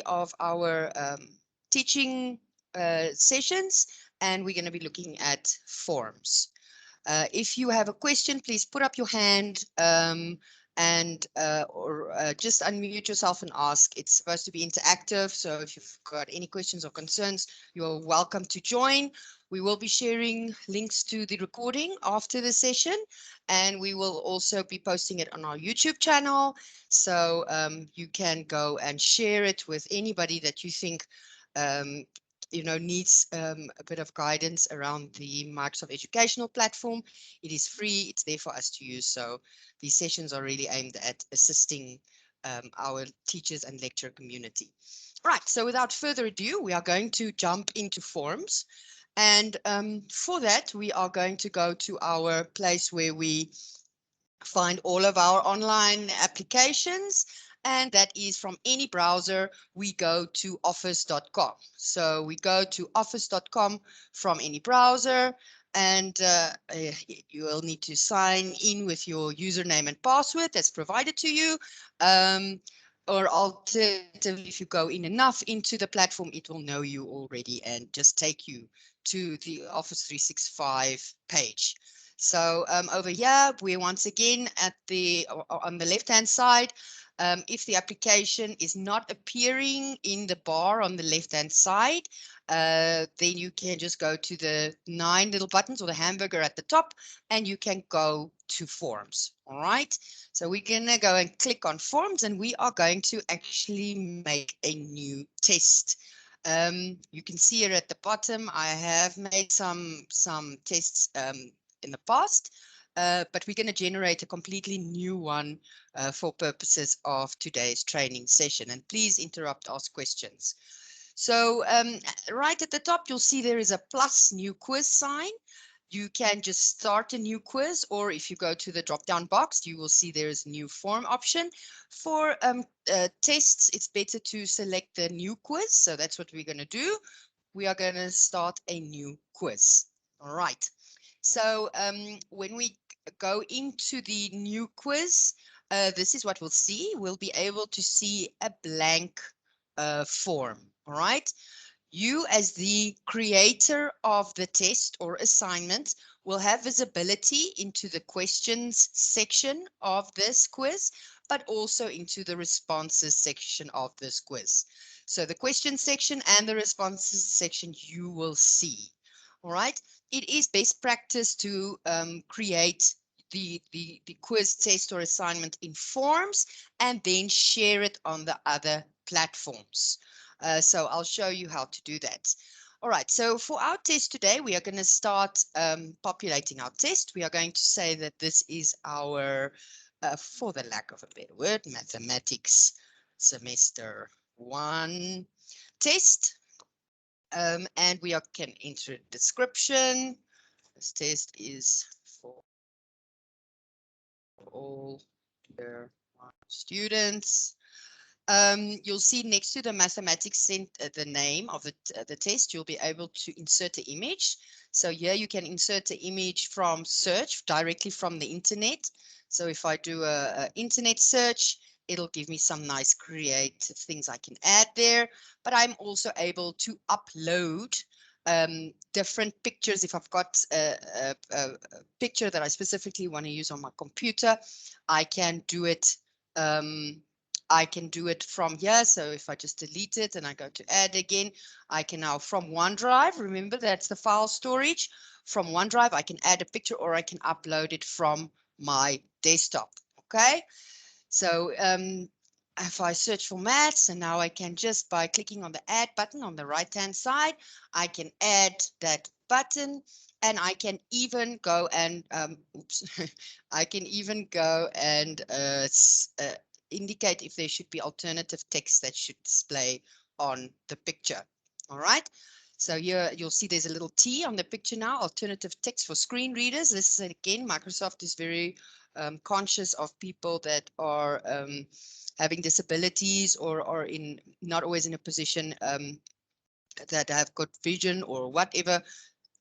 Of our teaching sessions, and we're going to be looking at forms. If you have a question, please put up your hand and or just unmute yourself and ask. It's supposed to be interactive, so if you've got any questions or concerns, you're welcome to join. We will be sharing links to the recording after the session, and we will also be posting it on our YouTube channel. So you can go and share it with anybody that you think um, needs a bit of guidance around the Microsoft Educational Platform. It is free. It's there for us to use. So these sessions are really aimed at assisting our teachers and lecturer community. Right. So without further ado, we are going to jump into forms. And for that, we are going to go to our place where we find all of our online applications, and that is from any browser. We go to office.com. So we go to office.com from any browser, and you will need to sign in with your username and password that's provided to you. Or alternatively, if you go in enough into the platform, it will know you already and just take you to the Office 365 page. So over here, we once again on the left-hand side, if the application is not appearing in the bar on the left-hand side, then you can just go to the 9 little buttons or the hamburger at the top, and you can go to forms. All right. So we're going to go and click on forms, and we are going to actually make a new test. You can see here at the bottom, I have made some tests in the past, but we're going to generate a completely new one for purposes of today's training session. And please interrupt, ask questions. So right at the top, you'll see there is a plus new quiz sign. You can just start a new quiz, or if you go to the drop-down box, you will see there is a new form option. For tests, it's better to select the new quiz. So that's what we're going to do. We are going to start a new quiz. All right. So when we go into the new quiz, this is what we'll see. We'll be able to see a blank form. All right. You, as the creator of the test or assignment, will have visibility into the questions section of this quiz, but also into the responses section of this quiz. So the question section and the responses section you will see. All right. It is best practice to create the quiz test or assignment in forms and then share it on the other platforms. So I'll show you how to do that. All right, so for our test today, we are going to start populating our test. We are going to say that this is our, for the lack of a better word, mathematics semester 1 test. And we can enter a description. This test is for all year 1 students. You'll see next to the mathematics the name of the test, you'll be able to insert the image. So here you can insert the image from search directly from the internet. So if I do a internet search, it'll give me some nice creative things I can add there. But I'm also able to upload different pictures. If I've got a picture that I specifically want to use on my computer, I can do it. I can do it from here. So if I just delete it and I go to add again, I can now from OneDrive, remember that's the file storage. From OneDrive, I can add a picture or I can upload it from my desktop. Okay. So if I search for maths, and now I can just by clicking on the add button on the right hand side, I can add that button, and I can even go and I can even go and indicate if there should be alternative text that should display on the picture. All right. So here you'll see there's a little T on the picture now, alternative text for screen readers. This is again, Microsoft is very conscious of people that are having disabilities or are not always in a position that have good vision or whatever.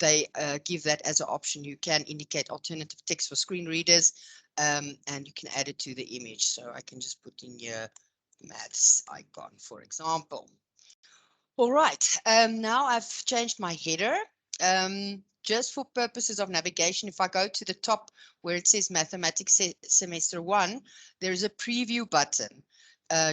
they give that as an option. You can indicate alternative text for screen readers, and you can add it to the image. So I can just put in your maths icon, for example. All right, now I've changed my header. Just for purposes of navigation, if I go to the top where it says Mathematics Semester 1, there is a preview button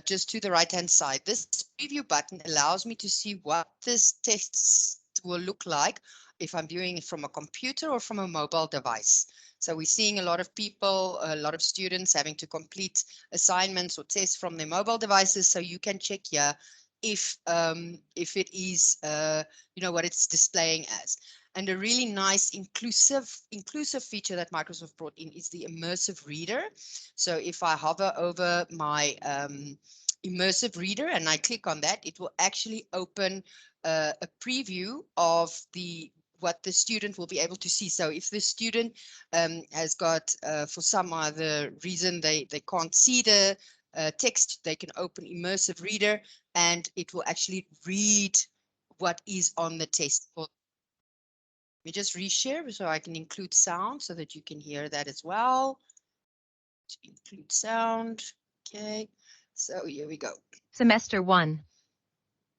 just to the right-hand side. This preview button allows me to see what this test will look like if I'm viewing it from a computer or from a mobile device. So we're seeing a lot of people, a lot of students having to complete assignments or tests from their mobile devices. So you can check here if it is what it's displaying as. And a really nice inclusive feature that Microsoft brought in is the immersive reader. So if I hover over my immersive reader and I click on that, it will actually open a preview of what the student will be able to see. So if the student has got, for some other reason, they can't see the text, they can open immersive reader and it will actually read what is on the test. Let me just reshare so I can include sound so that you can hear that as well. Include sound. Okay, so here we go. Semester 1.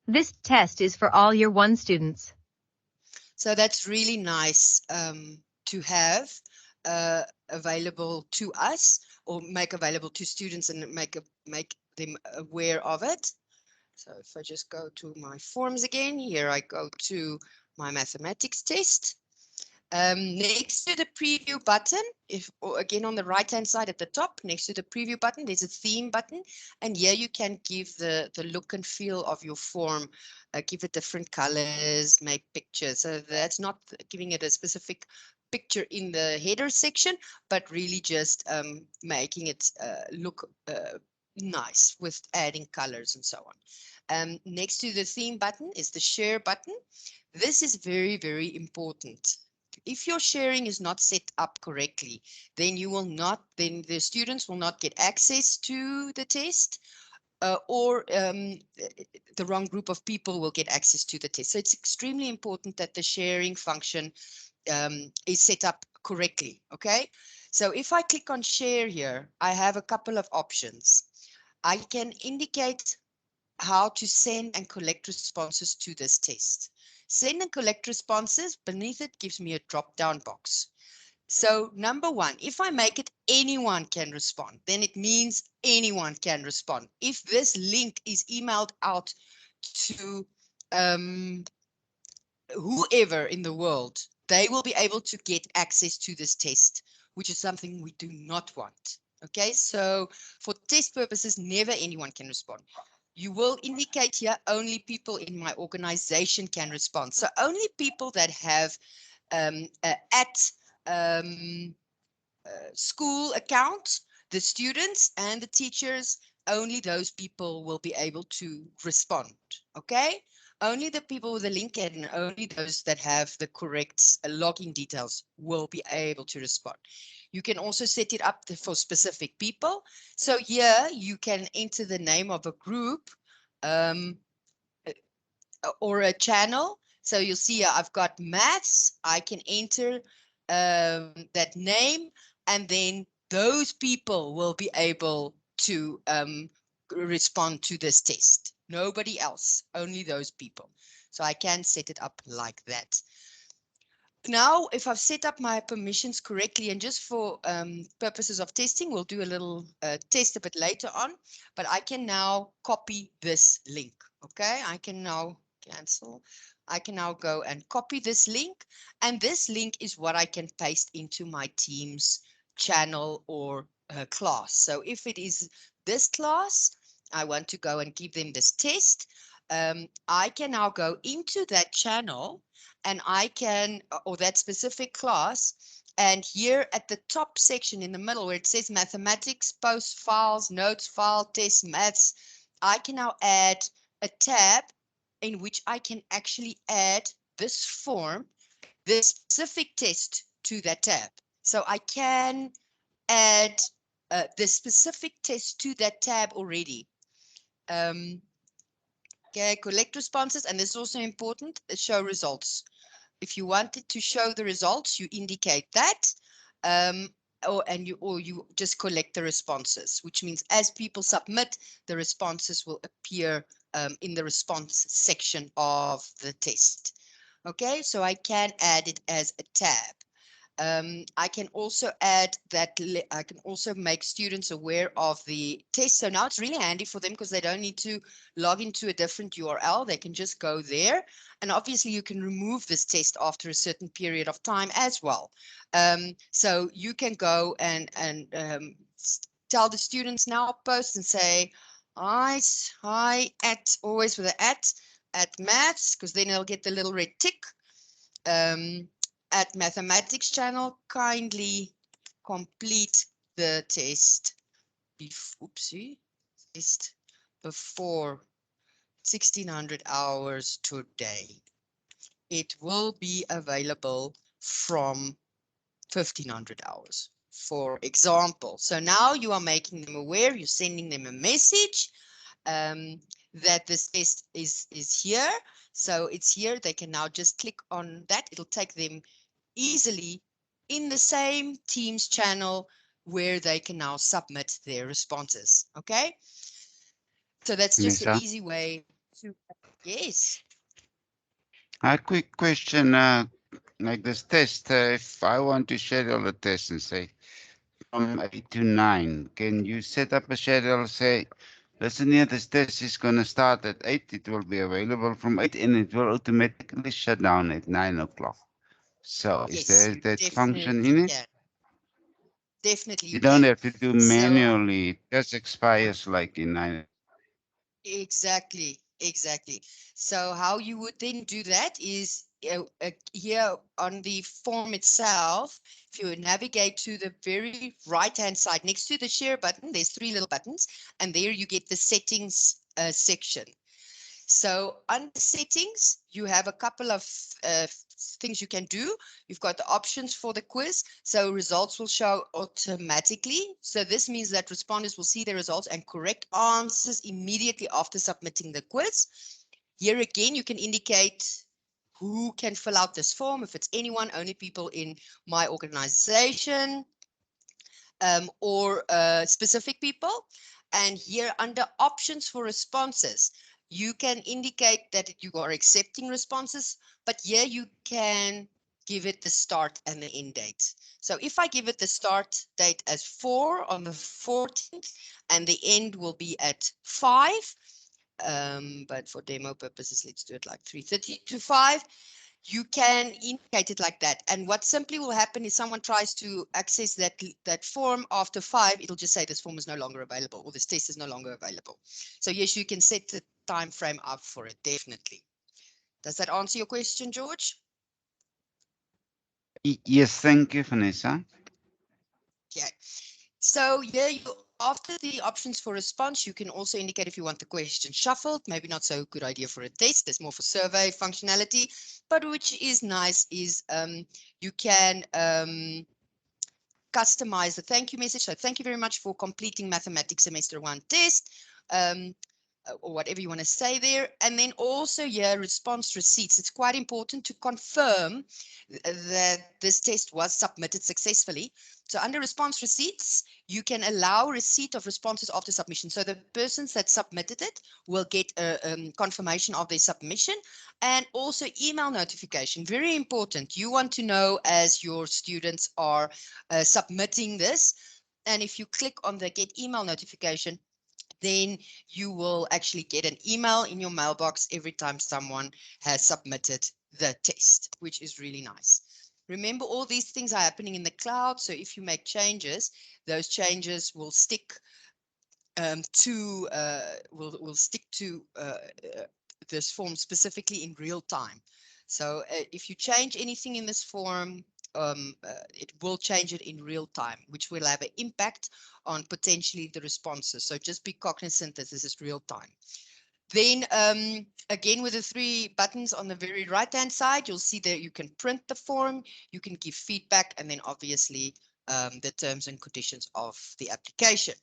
This test is for all Year 1 students. So that's really nice to have available to us, or make available to students and make them aware of it. So if I just go to my forms again, here I go to my mathematics test. Next to the preview button, again on the right hand side at the top, next to the preview button, there's a theme button, and here you can give the look and feel of your form, give it different colors, make pictures. So that's not giving it a specific picture in the header section, but really just making it look nice with adding colors and so on. Next to the theme button is the share button. This is very, very important. If your sharing is not set up correctly, then then the students will not get access to the test, or the wrong group of people will get access to the test. So it's extremely important that the sharing function is set up correctly. Okay, so if I click on share here, I have a couple of options. I can indicate how to send and collect responses to this test. Send and collect responses, beneath it gives me a drop-down box. So number one, if I make it anyone can respond, then it means anyone can respond. If this link is emailed out to whoever in the world, they will be able to get access to this test, which is something we do not want. Okay, so for test purposes, never anyone can respond. You will indicate here only people in my organization can respond. So only people that have school account, the students and the teachers, only those people will be able to respond. Okay, only the people with the link and only those that have the correct login details will be able to respond. You can also set it up for specific people. So here you can enter the name of a group or a channel. So you'll see I've got maths. I can enter that name, and then those people will be able to respond to this test. Nobody else, only those people. So I can set it up like that. Now, if I've set up my permissions correctly, and just for purposes of testing, we'll do a little test a bit later on, but I can now copy this link. Okay, I can now cancel. I can now go and copy this link, and this link is what I can paste into my Teams channel or class. So if it is this class, I want to go and give them this test. I can now go into that channel and I can, or that specific class, and here at the top section in the middle where it says mathematics, post files, notes, file, test, maths, I can now add a tab in which I can actually add this form, this specific test to that tab. So I can add the specific test to that tab already. Okay, collect responses, and this is also important, show results. If you wanted to show the results, you indicate that, or you just collect the responses, which means as people submit, the responses will appear in the response section of the test. Okay, so I can add it as a tab. I can also add that I can also make students aware of the test. So now it's really handy for them because they don't need to log into a different URL. They can just go there. And obviously you can remove this test after a certain period of time as well. So you can go and tell the students now, post and say, hi, at, always with an at maths, because then they'll get the little red tick. At mathematics channel, kindly complete the test test before 1600 hours today. It will be available from 1500 hours, for example. So now you are making them aware, you're sending them a message that this test is here. So it's here. They can now just click on that. It'll take them easily in the same Teams channel where they can now submit their responses. Okay. So that's just an Vanessa, easy way to, yes. a quick question, like this test, if I want to schedule a test and say from 8 to 9, can you set up a schedule, say, listen here, this test is going to start at 8, it will be available from 8, and it will automatically shut down at 9 o'clock. So is Yes, there you that function definitely in it? can. Definitely You you don't can. have to do So manually, it just expires like in 9. exactly, exactly. So how you would then do that is here on the form itself, if you navigate to the very right-hand side next to the share button, there's 3 little buttons, and there you get the settings section. So under settings, you have a couple of things you can do. You've got the options for the quiz. So results will show automatically. So this means that respondents will see their results and correct answers immediately after submitting the quiz. Here again, you can indicate who can fill out this form. If it's anyone, only people in my organization, or specific people. And here under options for responses, you can indicate that you are accepting responses, but here you can give it the start and the end date. So if I give it the start date as 4 on the 14th and the end will be at 5, but for demo purposes, let's do it like 3:30 to 5. You can indicate it like that. And what simply will happen is someone tries to access that form after 5, it'll just say this form is no longer available or this test is no longer available. So yes, you can set the time frame up for it, definitely. Does that answer your question, George? Yes, thank you, Vanessa. Okay. So yeah, after the options for response, you can also indicate if you want the question shuffled. Maybe not so good idea for a test. There's more for survey functionality, but which is nice is you can customize the thank you message. So thank you very much for completing mathematics semester 1 test. Or whatever you want to say there. And then also, yeah, response receipts. It's quite important to confirm that this test was submitted successfully. So under response receipts, you can allow receipt of responses after submission. So the persons that submitted it will get a confirmation of their submission, and also email notification. Very important. You want to know as your students are submitting this. And if you click on the get email notification, then you will actually get an email in your mailbox every time someone has submitted the test, which is really nice. Remember, all these things are happening in the cloud. So if you make changes, those changes will stick will stick to this form specifically in real time. So if you change anything in this form, it will change it in real time, which will have an impact on potentially the responses. So just be cognizant that this is real time. Then again, with the 3 buttons on the very right hand side, you'll see that you can print the form, you can give feedback, and then obviously the terms and conditions of the application.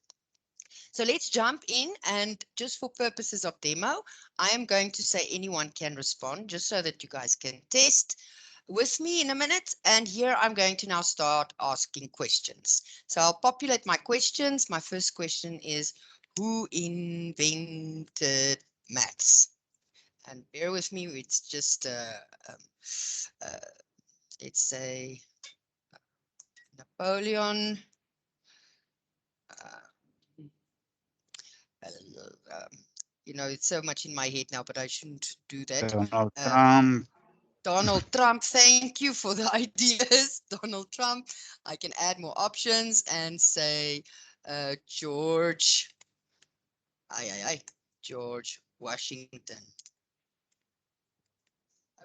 So let's jump in, and just for purposes of demo, I am going to say anyone can respond just so that you guys can test. with me in a minute. And here I'm going to now start asking questions. So I'll populate my questions. My first question is, who invented maths? And bear with me, it's just uh, it's a Napoleon. Um, you know, it's so much in my head now, but I shouldn't do that. Donald Uh, Trump. Donald Trump, thank you for the ideas. Donald Trump. I can add more options and say George. George Washington.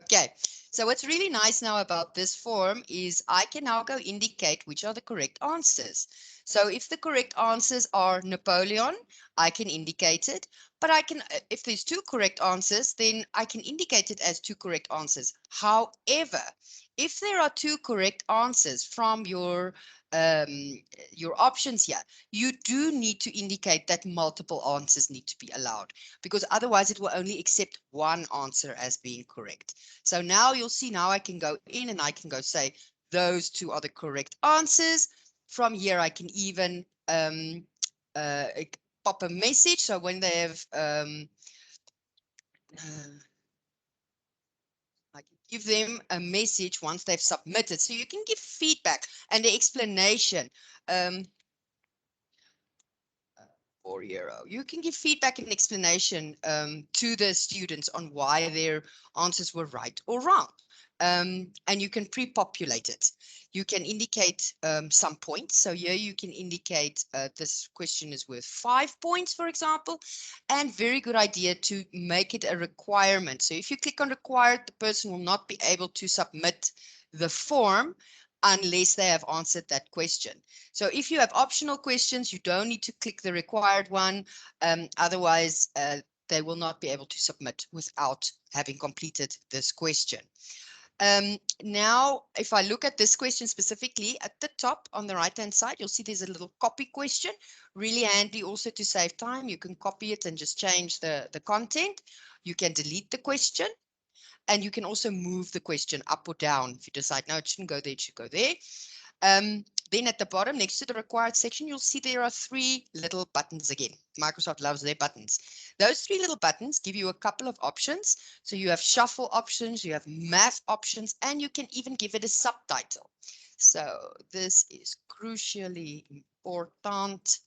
Okay, so what's really nice now about this form is I can now go indicate which are the correct answers. So if the correct answers are Napoleon, I can indicate it, but I can, if there's two correct answers, then I can indicate it as two correct answers. However, if there are two correct answers from your options here, you do need to indicate that multiple answers need to be allowed, because otherwise it will only accept one answer as being correct. So now you'll see, now I can go in and I can go say, those two are the correct answers. From here, I can even pop a message. So when they have, I can give them a message once they've submitted. So you can give feedback and the explanation. 4-year-old. You can give feedback and explanation to the students on why their answers were right or wrong. And you can pre-populate it. You can indicate some points. So here you can indicate this question is worth 5 points, for example, and very good idea to make it a requirement. So if you click on required, the person will not be able to submit the form unless they have answered that question. So if you have optional questions, you don't need to click the required one. Otherwise, they will not be able to submit without having completed this question. Now, if I look at this question specifically, at the top on the right-hand side, you'll see there's a little copy question. Really handy also to save time. You can copy it and just change the content. You can delete the question. And you can also move the question up or down. If you decide, no, it shouldn't go there, it should go there. Then at the bottom, next to the required section, you'll see there are 3 little buttons again. Microsoft loves their buttons. Those 3 little buttons give you a couple of options. So you have shuffle options, you have math options, and you can even give it a subtitle. So this is crucially important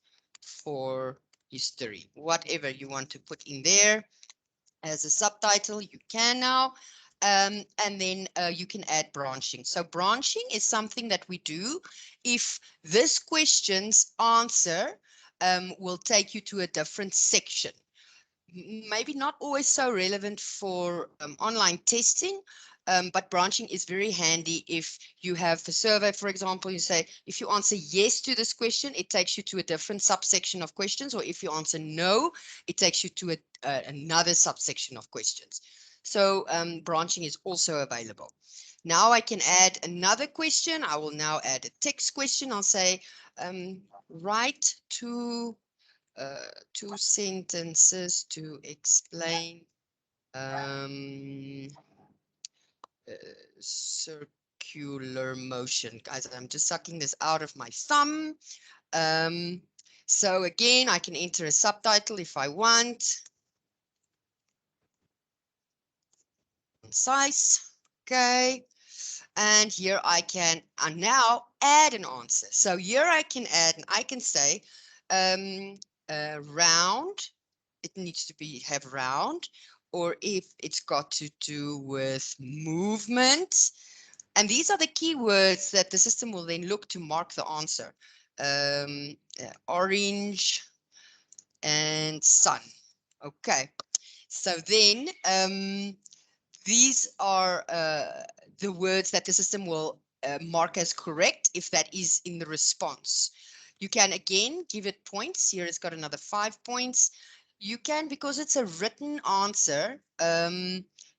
for history. Whatever you want to put in there as a subtitle, you can now. And then you can add branching. So branching is something that we do if this question's answer will take you to a different section. Maybe not always so relevant for online testing, but branching is very handy if you have a survey, for example. You say, if you answer yes to this question, it takes you to a different subsection of questions, or if you answer no, it takes you to another subsection of questions. So branching is also available. Now I can add another question. I will now add a text question. I'll say, write 2 sentences to explain circular motion. Guys, I'm just sucking this out of my thumb. So again, I can enter a subtitle if I want. Concise. Okay. And here I can now add an answer. So here I can add, and I can say round. It needs to have round, or if it's got to do with movement. And these are the keywords that the system will then look to mark the answer. Orange and sun. Okay. So then these are the words that the system will mark as correct if that is in the response. You can again give it points. Here it's got another 5 points. You can, because it's a written answer,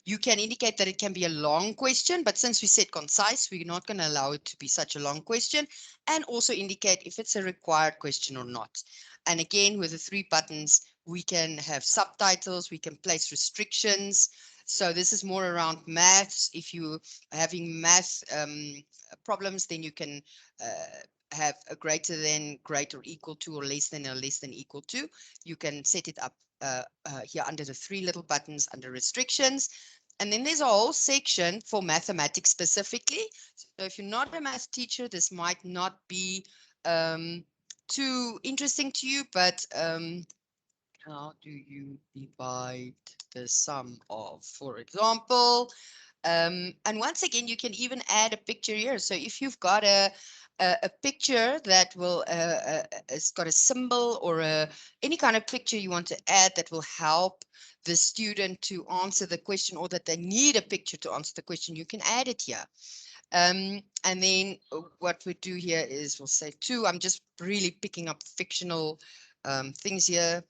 you can indicate that it can be a long question, but since we said concise, we're not going to allow it to be such a long question, and also indicate if it's a required question or not. And again, with the 3 buttons, we can have subtitles, we can place restrictions, So this is more around maths. If you are having math problems, then you can have a greater than, greater or equal to, or less than equal to. You can set it up here under the three little buttons under restrictions. And then there's a whole section for mathematics specifically. So if you're not a math teacher, this might not be too interesting to you, but how do you divide the sum of, for example, and once again, you can even add a picture here. So if you've got a picture that will, it's got a symbol or any kind of picture you want to add that will help the student to answer the question, or that they need a picture to answer the question, you can add it here. And then what we do here is we'll say 2. I'm just really picking up fictional things here.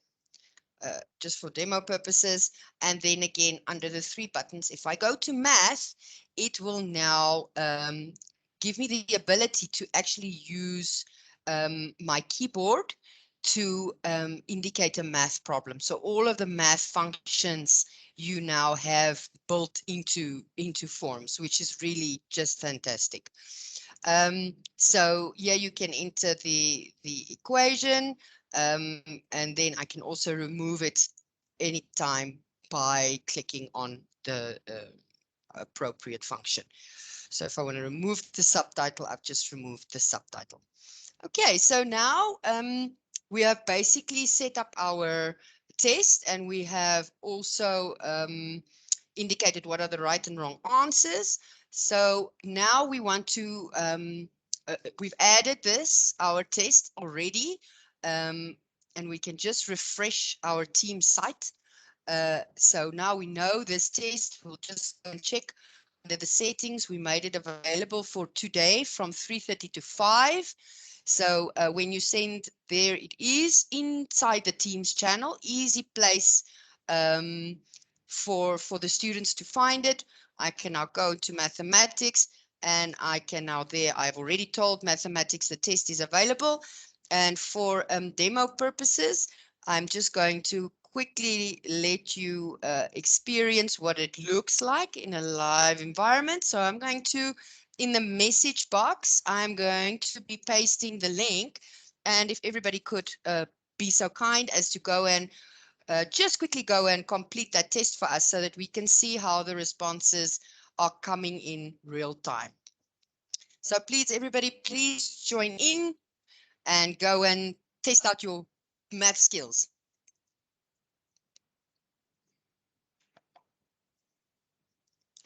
Just for demo purposes. And then again, under the 3 buttons, if I go to math, it will now give me the ability to actually use my keyboard to indicate a math problem. So all of the math functions you now have built into forms, which is really just fantastic. So yeah, you can enter the equation, and then I can also remove it anytime by clicking on the appropriate function. So if I want to remove the subtitle, I've just removed the subtitle. Okay, so now we have basically set up our test, and we have also indicated what are the right and wrong answers. So now we want to, we've added this, our test already, and we can just refresh our team site. So now we know this test. We'll just go and check under the settings. We made it available for today from 3:30 to 5. So when you send, there it is inside the Teams channel, easy place for the students to find it. I can now go to mathematics, and I can now there, I've already told mathematics the test is available. And for demo purposes, I'm just going to quickly let you experience what it looks like in a live environment. So I'm going to, in the message box, I'm going to be pasting the link. And if everybody could be so kind as to go and just quickly go and complete that test for us so that we can see how the responses are coming in real time. So please, everybody, please join in and go and test out your math skills.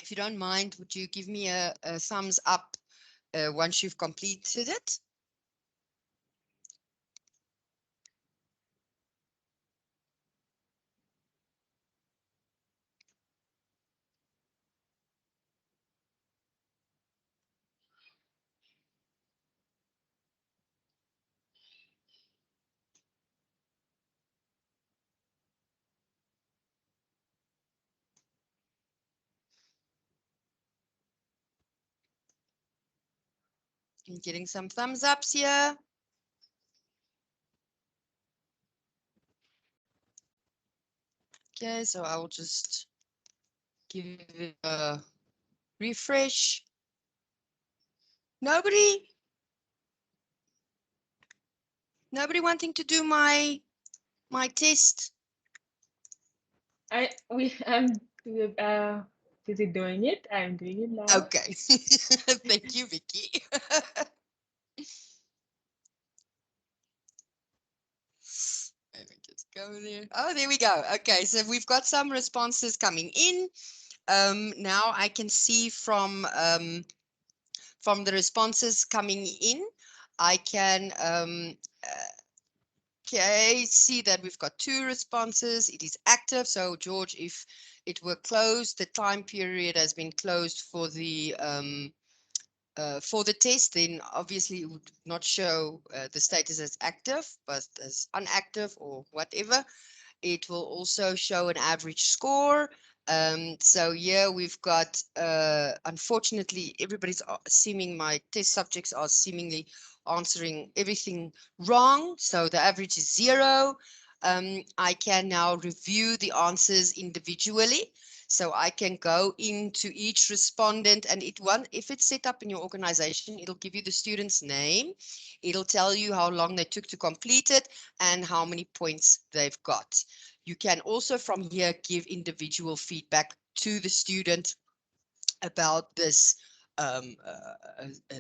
If you don't mind, would you give me a thumbs up once you've completed it? I'm getting some thumbs ups here. Okay, so I will just give it a refresh. Nobody wanting to do my test? I'm busy doing it. I'm doing it now. Okay. Thank you, Vicky. Let me just go there. Oh, there we go. Okay, so we've got some responses coming in. Now I can see from the responses coming in, I can okay, see that we've got 2 responses. It is active. So George, if it were closed, the time period has been closed for the test, then obviously it would not show the status as active, but as inactive or whatever. It will also show an average score. So here we've got, unfortunately, everybody's seeming, my test subjects are seemingly answering everything wrong. So the average is 0. I can now review the answers individually. So I can go into each respondent, and if it's set up in your organization, it'll give you the student's name. It'll tell you how long they took to complete it and how many points they've got. You can also from here give individual feedback to the student about this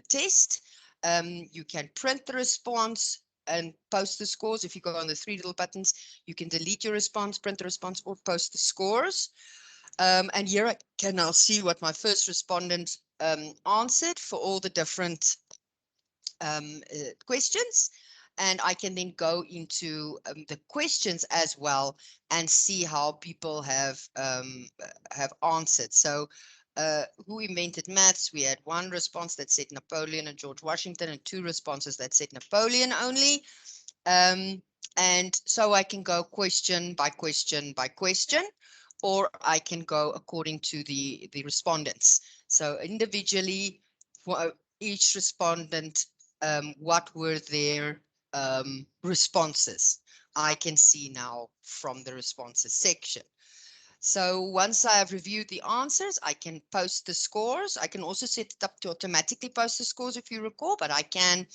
test. You can print the response and post the scores. If you go on the three little buttons, you can delete your response, print the response, or post the scores. And here I can now see what my first respondent answered for all the different questions. And I can then go into the questions as well and see how people have answered. So who invented maths? We had one response that said Napoleon and George Washington, and two responses that said Napoleon only. And so I can go question by question by question, or I can go according to the respondents. So individually, for each respondent, what were their responses? I can see now from the responses section. So once I have reviewed the answers, I can post the scores. I can also set it up to automatically post the scores if you recall, but I can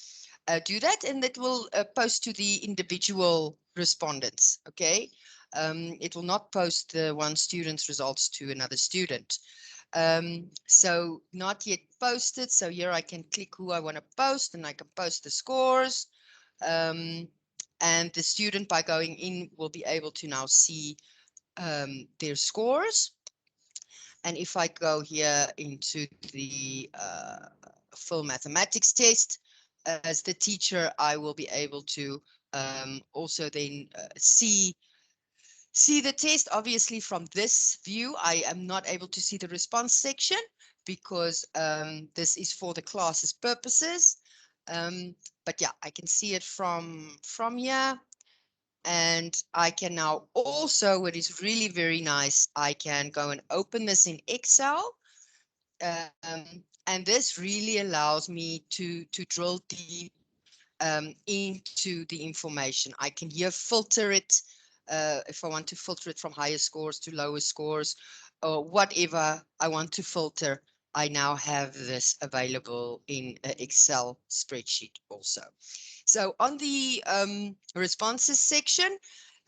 do that, and it will post to the individual respondents. Okay. It will not post the one student's results to another student. So not yet posted. So here I can click who I want to post, and I can post the scores. And the student, by going in, will be able to now see their scores. And if I go here into the full mathematics test, as the teacher, I will be able to also then see the test. Obviously, from this view, I am not able to see the response section because this is for the class's purposes. But yeah, I can see it from here. And I can now also, what is really very nice, I can go and open this in Excel. And this really allows me to drill deep into the information. I can here filter it if I want to filter it from higher scores to lower scores, or whatever I want to filter. I now have this available in an Excel spreadsheet also. So on the responses section,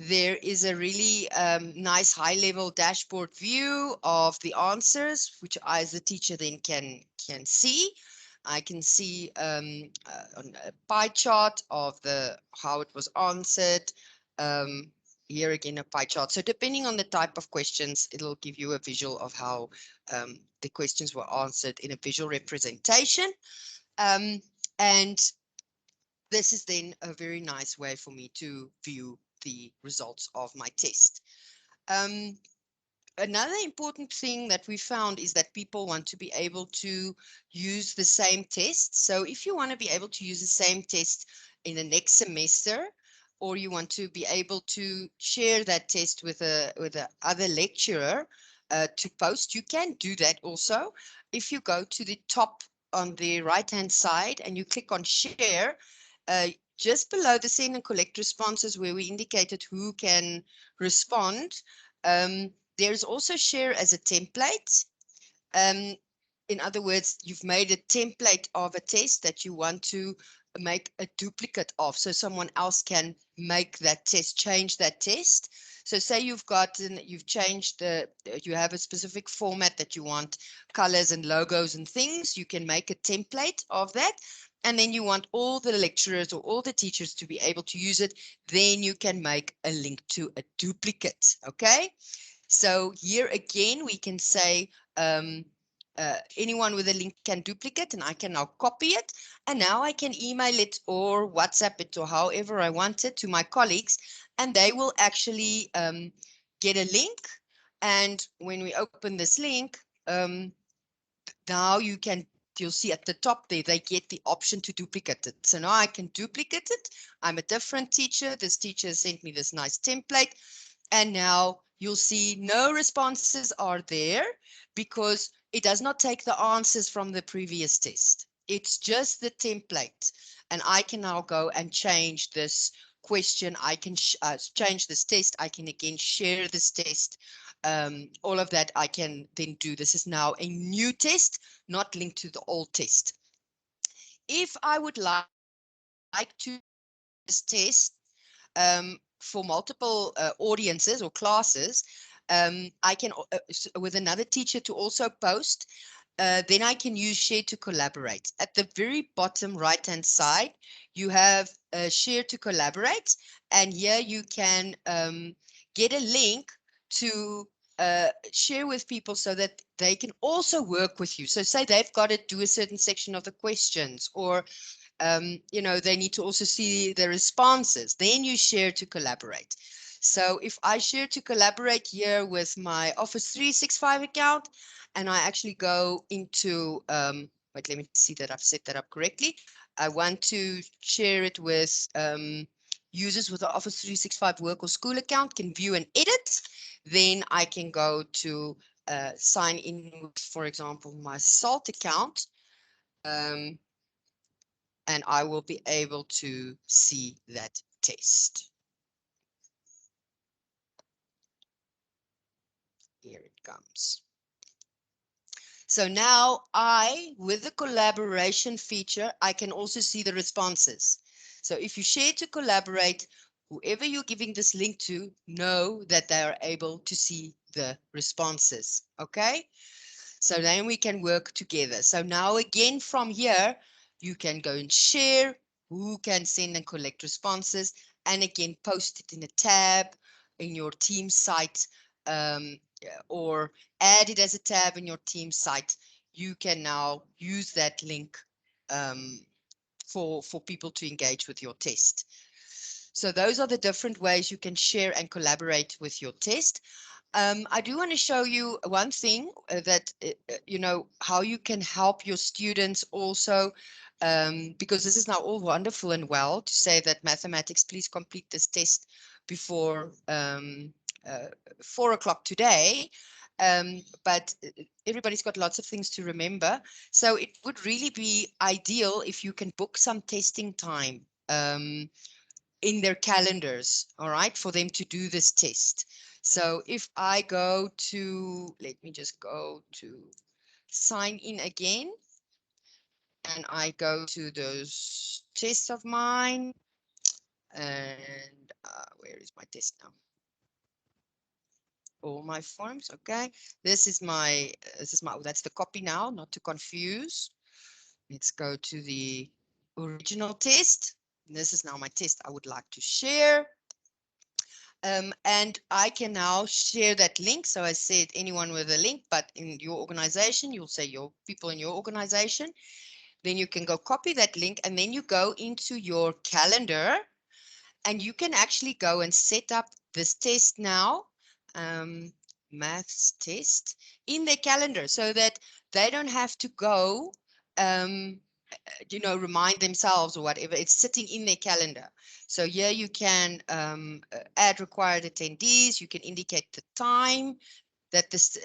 there is a really nice high-level dashboard view of the answers, which I, as the teacher, then can see. I can see on a pie chart of how it was answered. Here again, a pie chart. So depending on the type of questions, it'll give you a visual of how the questions were answered in a visual representation. And this is then a very nice way for me to view the results of my test. Another important thing that we found is that people want to be able to use the same test. So if you want to be able to use the same test in the next semester, or you want to be able to share that test with a other lecturer to post, you can do that also. If you go to the top on the right hand side and you click on share, just below the send and collect responses where we indicated who can respond, there's also share as a template. In other words, you've made a template of a test that you want to make a duplicate of, so someone else can make that test, change that test. So say you've changed you have a specific format that you want, colors and logos and things, you can make a template of that. And then you want all the lecturers or all the teachers to be able to use it, then you can make a link to a duplicate. Okay. So here again, we can say anyone with a link can duplicate, and I can now copy it. And now I can email it or WhatsApp it or however I want it to my colleagues, and they will actually get a link. And when we open this link, now you'll see at the top there, they get the option to duplicate it. So now I can duplicate it. I'm a different teacher. This teacher sent me this nice template. And now you'll see no responses are there because it does not take the answers from the previous test. It's just the template. And I can now go and change this question. I can change this test. I can again share this test all of that I can then do. This is now a new test, not linked to the old test. If I would like to this test for multiple audiences or classes, I can, with another teacher to also post, then I can use Share to Collaborate. At the very bottom right-hand side, you have Share to Collaborate, and here you can get a link to share with people so that they can also work with you. So say they've got to do a certain section of the questions, or you know, they need to also see the responses. Then you Share to Collaborate. So if I Share to Collaborate here with my Office 365 account, and I actually go into, wait, let me see that I've set that up correctly. I want to share it with users with the Office 365 work or school account can view and edit. Then I can go to sign in with, for example, my SALT account. And I will be able to see that test. Here it comes. So now with the collaboration feature, I can also see the responses. So if you Share to Collaborate, whoever you're giving this link to know that they are able to see the responses. Okay. So then we can work together. So now again, from here, you can go and share who can send and collect responses, and again, post it in a tab in your team site, or add it as a tab in your team site. You can now use that link for people to engage with your test. So those are the different ways you can share and collaborate with your test. I do want to show you one thing that, you know, how you can help your students also, because this is now all wonderful and well to say that mathematics, please complete this test before 4 o'clock today. But everybody's got lots of things to remember. So it would really be ideal if you can book some testing time in their calendars, all right, for them to do this test. So if I go to, let me just go to sign in again, and I go to those tests of mine, and where is my test now? All my forms, okay. This is my, oh, that's the copy now, not to confuse. Let's go to the original test. This is now my test I would like to share. And I can now share that link. So I said anyone with a link, but in your organization, you'll say your people in your organization. Then you can go copy that link, and then you go into your calendar, and you can actually go and set up this test now, maths test, in their calendar, so that they don't have to go you know, remind themselves or whatever. It's sitting in their calendar. So here you can add required attendees. You can indicate the time that this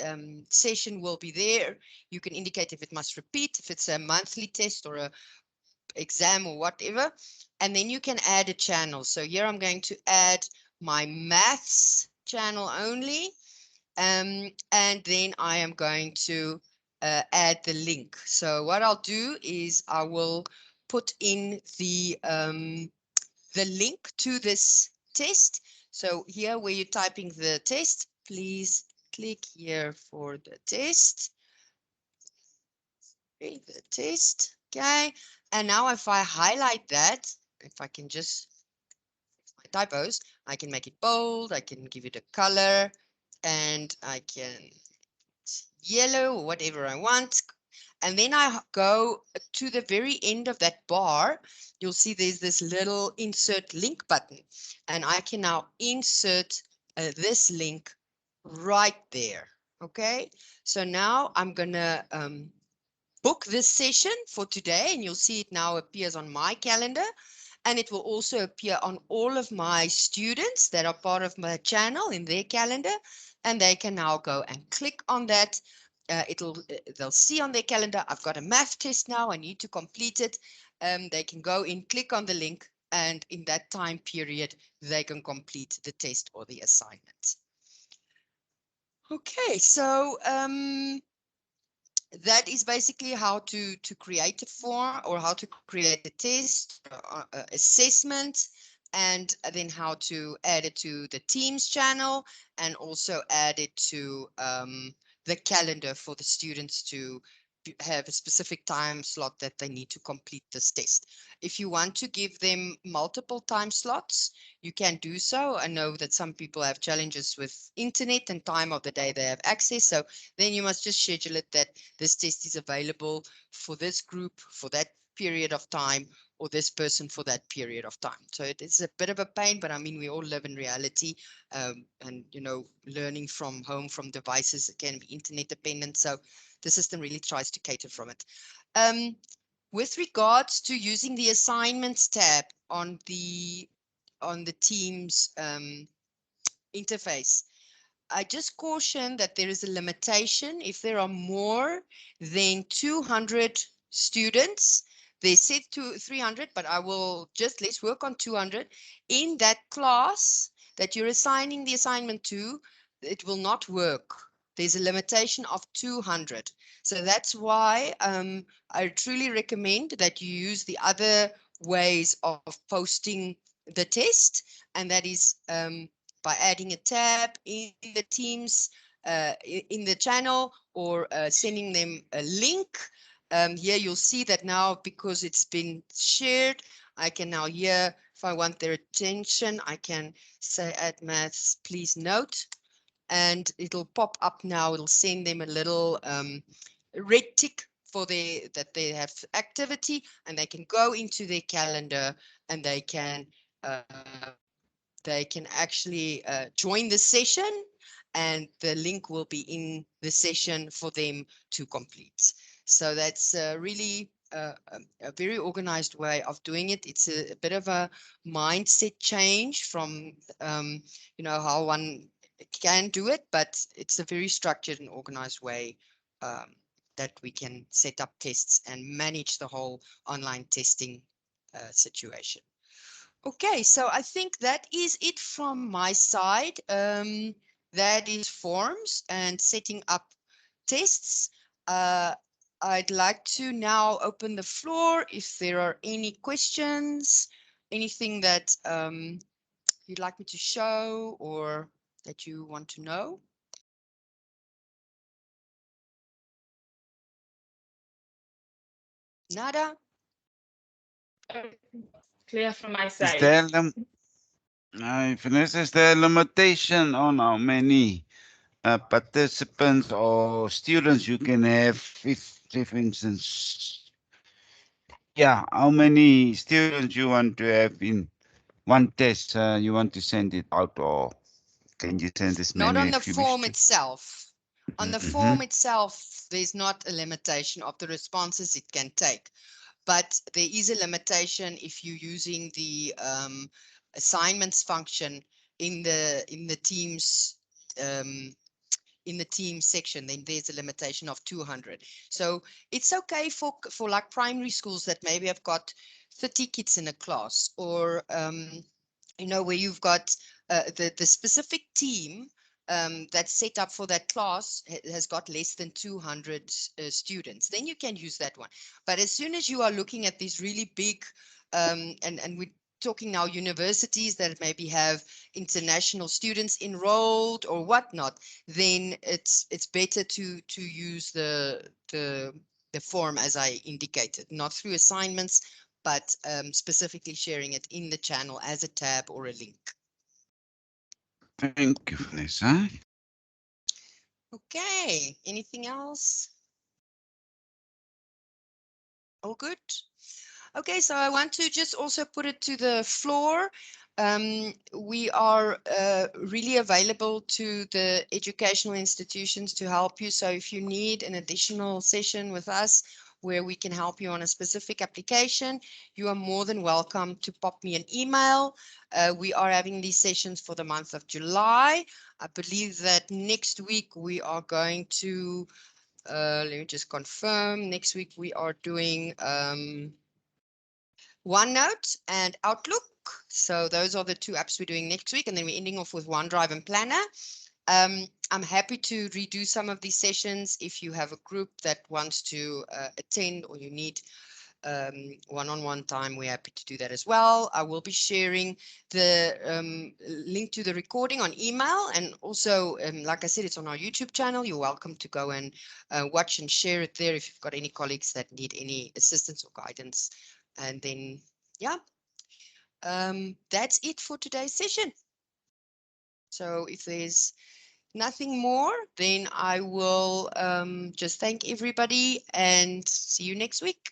session will be there. You can indicate if it must repeat, if it's a monthly test or a exam or whatever. And then you can add a channel. So here I'm going to add my maths channel only. And then I am going to add the link. So what I'll do is I will put in the link to this test. So here where you're typing the test, please click here for the test. Okay, the test. Okay. And now if I highlight that, if I can just, my typos, I can make it bold, I can give it a color, and I can yellow or whatever I want. And then I go to the very end of that bar. You'll see there's this little insert link button, and I can now insert this link right there. Okay, so now I'm gonna book this session for today, and you'll see it now appears on my calendar, and it will also appear on all of my students that are part of my channel in their calendar, and they can now go and click on that. They'll see on their calendar, I've got a math test now, I need to complete it. They can go in, click on the link, and in that time period, they can complete the test or the assignment. Okay, so that is basically how to create a form or how to create a test, assessment, and then how to add it to the Teams channel and also add it to the calendar for the students to have a specific time slot that they need to complete this test. If you want to give them multiple time slots, you can do so. I know that some people have challenges with internet and time of the day they have access. So then you must just schedule it that this test is available for this group for that period of time or this person for that period of time. So it is a bit of a pain, but I mean, we all live in reality and, you know, learning from home, from devices, it can be internet dependent. So the system really tries to cater from it. With regards to using the assignments tab on the Teams interface, I just caution that there is a limitation. If there are more than 200 students, they said to 300, but let's work on 200. In that class that you're assigning the assignment to, it will not work. There's a limitation of 200. So that's why I truly recommend that you use the other ways of posting the test, and that is by adding a tab in the Teams, in the channel, or sending them a link. Here you'll see that now, because it's been shared, I can now here, if I want their attention, I can say add maths, please note, and it'll pop up now. It'll send them a little red tick for that they have activity, and they can go into their calendar and they can actually join the session, and the link will be in the session for them to complete. So that's really a very organized way of doing it. It's a bit of a mindset change from, you know, how one can do it, but it's a very structured and organized way that we can set up tests and manage the whole online testing situation. Okay, so I think that is it from my side. That is forms and setting up tests. I'd like to now open the floor if there are any questions, anything that you'd like me to show or that you want to know. Nada? Clear from my Is side. there Vanessa, is there a limitation on how many participants or students you can have? If, say, for instance, yeah, how many students you want to have in one test? You want to send it out, or can you send as Not many on the if you wish form to? itself. On the form itself, there's not a limitation of the responses it can take. But there is a limitation if you're using the assignments function in the Teams in the team section. Then there's a limitation of 200. So it's okay for like primary schools that maybe have got 30 kids in a class, or you know, where you've got the specific team that's set up for that class has got less than 200 students. Then you can use that one. But as soon as you are looking at these really big, and we're talking now universities that maybe have international students enrolled or whatnot, then it's better to use the form as I indicated, not through assignments, but specifically sharing it in the channel as a tab or a link. Thank you, Vanessa. Okay, anything else? All good? Okay, so I want to just also put it to the floor. We are really available to the educational institutions to help you. So if you need an additional session with us where we can help you on a specific application, you are more than welcome to pop me an email. We are having these sessions for the month of July. I believe that next week we are going to, let me just confirm, next week we are doing OneNote and Outlook. So those are the two apps we're doing next week. And then we're ending off with OneDrive and Planner. I'm happy to redo some of these sessions if you have a group that wants to attend or you need one-on-one time. We're happy to do that as well. I will be sharing the link to the recording on email, and also, like I said, it's on our YouTube channel. You're welcome to go and watch and share it there if you've got any colleagues that need any assistance or guidance. And then, yeah, that's it for today's session. So if there's nothing more, then I will just thank everybody and see you next week.